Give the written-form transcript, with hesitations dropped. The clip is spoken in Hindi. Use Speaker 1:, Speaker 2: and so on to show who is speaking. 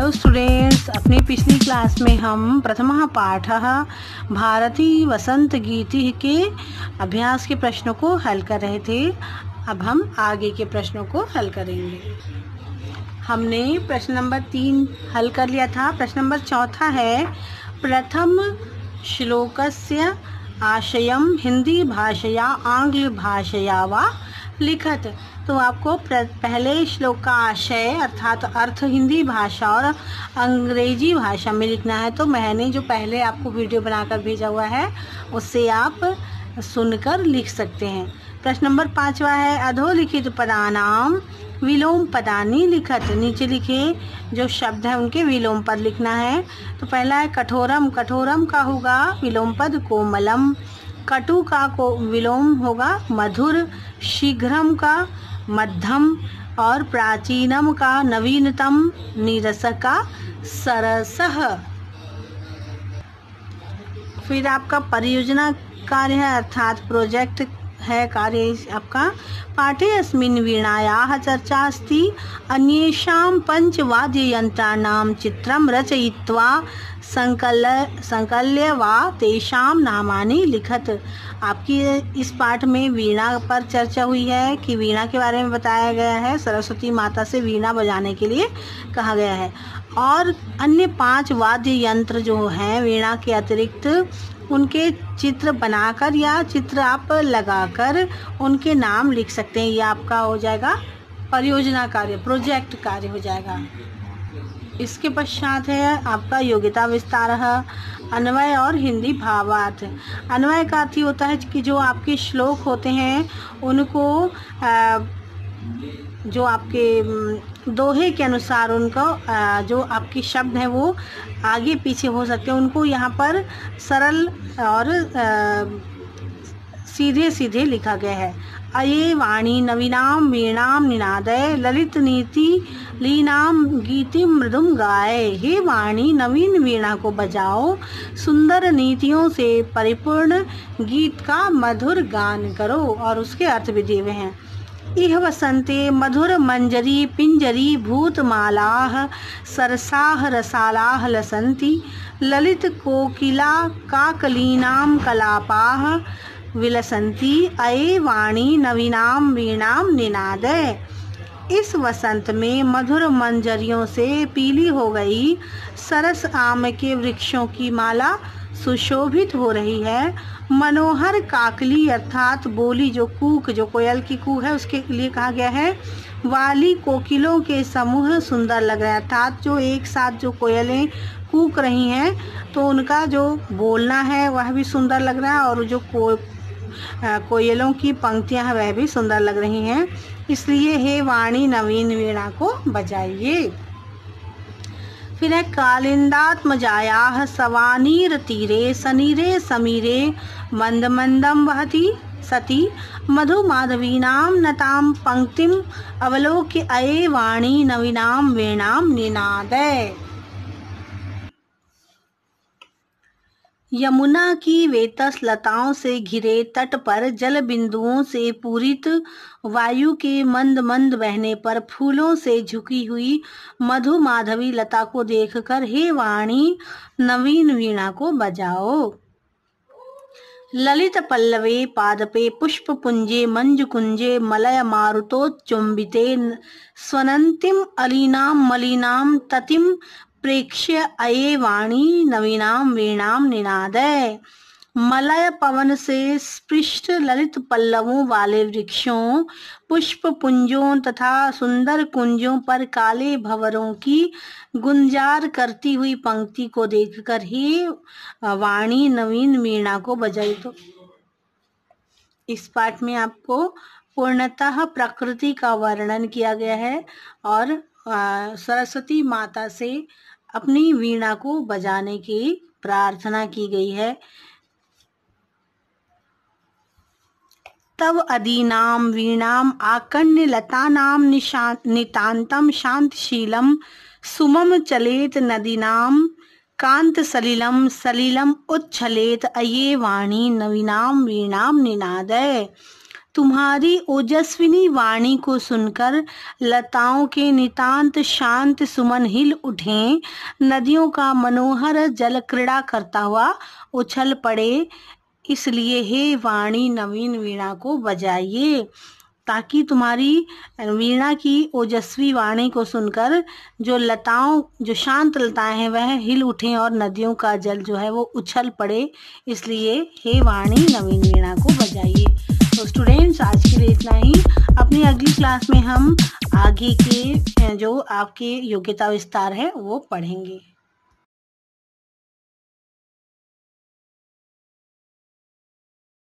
Speaker 1: हेलो स्टूडेंट्स, अपनी पिछली क्लास में हम प्रथमः पाठः भारती वसंत गीति के अभ्यास के प्रश्नों को हल कर रहे थे। अब हम आगे के प्रश्नों को हल करेंगे। हमने प्रश्न नंबर 3 हल कर लिया था। प्रश्न नंबर 4 है, प्रथम श्लोकस्य आशयं हिंदी भाषया आंग्ल भाषया वा लिखत। तो आपको पहले श्लोक का आशय अर्थात अर्थ हिंदी भाषा और अंग्रेजी भाषा में लिखना है। तो मैंने जो पहले आपको वीडियो बनाकर भेजा हुआ है उससे आप सुनकर लिख सकते हैं। प्रश्न नंबर 5 है, अधोलिखित पदानाम विलोम पदानी लिखत। नीचे लिखे जो शब्द है उनके विलोम पद लिखना है। तो पहला है कठोरम, कठोरम का होगा विलोम पद कोमलम। कटु का को विलोम होगा मधुर। शीघ्रम का मध्यम और प्राचीनम का नवीनतम। नीरस का सरसः। फिर आपका परियोजना कार्य है अर्थात प्रोजेक्ट है कार्य आपका। पाठे अस्मिन् वीणायाः चर्चा अस्ति। अन्येषां पंचवाद्ययन्त्राणां चित्रं रचयित्वा संकल्य वा तेषां नामानि लिखत। आपकी इस पाठ में वीणा पर चर्चा हुई है कि वीणा के बारे में बताया गया है। सरस्वती माता से वीणा बजाने के लिए कहा गया है और अन्य 5 वाद्य यंत्र जो हैं वीणा के अतिरिक्त उनके चित्र बनाकर या चित्र आप लगाकर उनके नाम लिख सकते हैं। यह आपका हो जाएगा परियोजना कार्य, प्रोजेक्ट कार्य हो जाएगा। इसके पश्चात है आपका योग्यता विस्तार, अन्वय और हिंदी भावार्थ। अन्वय का अर्थ होता है कि जो आपके श्लोक होते हैं उनको जो आपके दोहे के अनुसार उनको जो आपके शब्द हैं वो आगे पीछे हो सकते हैं, उनको यहाँ पर सरल और सीधे सीधे लिखा गया है। अये वाणी नवीनाम वीणाम निनादय ललित नीति लीनाम गीति मृदुम गाए। हे वाणी नवीन वीणा को बजाओ, सुंदर नीतियों से परिपूर्ण गीत का मधुर गान करो। और उसके अर्थ भी दिए हुए हैं। इह वसंते मधुर मंजरी पिंजरी भूतमालाः सरसाः रसालाः लसन्ति। ललित कोकिला काकलीनां कलापाः विलसन्ति। अये वाणी नवीनाम वीणाम निनादय। इस वसंत में मधुर मंजरियों से पीली हो गई सरस आम के वृक्षों की माला सुशोभित हो रही है। मनोहर काकली अर्थात बोली जो कूक, जो कोयल की कूक है उसके लिए कहा गया है। वाली कोकिलों के समूह सुंदर लग रहा है अर्थात जो एक साथ जो कोयलें कूक रही हैं तो उनका जो बोलना है वह भी सुंदर लग रहा है और जो कोयलों की पंक्तियां हैं वह भी सुंदर लग रही हैं। इसलिए हे वाणी नवीन वीणा को बजाइए। फिर है कालिंदात्मजायाः सवानीर तीरे सनीरे समीरे मंद मंदम वहति सती मधु माधवीनां नतां पंक्तिम अवलोक्य अये वाणी नवीनां वीणां निनादय। यमुना की वेतस लताओं से घिरे तट पर जल बिंदुओं से पूरित वायु के मंद मंद बहने पर फूलों से झुकी हुई मधु माधवी लता को देखकर हे वाणी नवीन वीणा को बजाओ। ललित पल्लवे पादपे पुष्प पुंजे मंजु कुंजे मलय मारुतोच्चुंबिते स्वनंतिम अलीनां मलिनां ततिम प्रेक्ष्य अये वाणी नवीनां वीणां निनादय। मलय पवन से स्पृष्ट ललित पल्लवों वाले वृक्षों, पुष्प पुंजों तथा सुंदर कुंजों पर काले भंवरों की गुंजार करती हुई पंक्ति को देखकर ही वाणी नवीन वीणा को बजाई। तो इस पाठ में आपको पूर्णतः प्रकृति का वर्णन किया गया है और सरस्वती माता से अपनी वीणा को बजाने की प्रार्थना की गई है। तव अदीनाम वीणाम आकन्य लतानाम नितांतम शांतशीलम सुमम चलेत नदीनाम कांत सलिलम सलिलम उच्छलेत अये वाणी नवीनाम वीणाम निनादय। तुम्हारी ओजस्विनी वाणी को सुनकर लताओं के नितांत शांत सुमन हिल उठे, नदियों का मनोहर जल क्रीड़ा करता हुआ उछल पड़े। इसलिए हे वाणी नवीन वीणा को बजाइए, ताकि तुम्हारी वीणा की ओजस्वी वाणी को सुनकर जो शांत लताएं हैं वह हिल उठें और नदियों का जल जो है वो उछल पड़े। इसलिए हे वाणी नवीन वीणा को बजाइए। तो स्टूडेंट्स, आज के लिए इतना ही। अपनी अगली क्लास में हम आगे के जो आपके योग्यता विस्तार है वो पढ़ेंगे।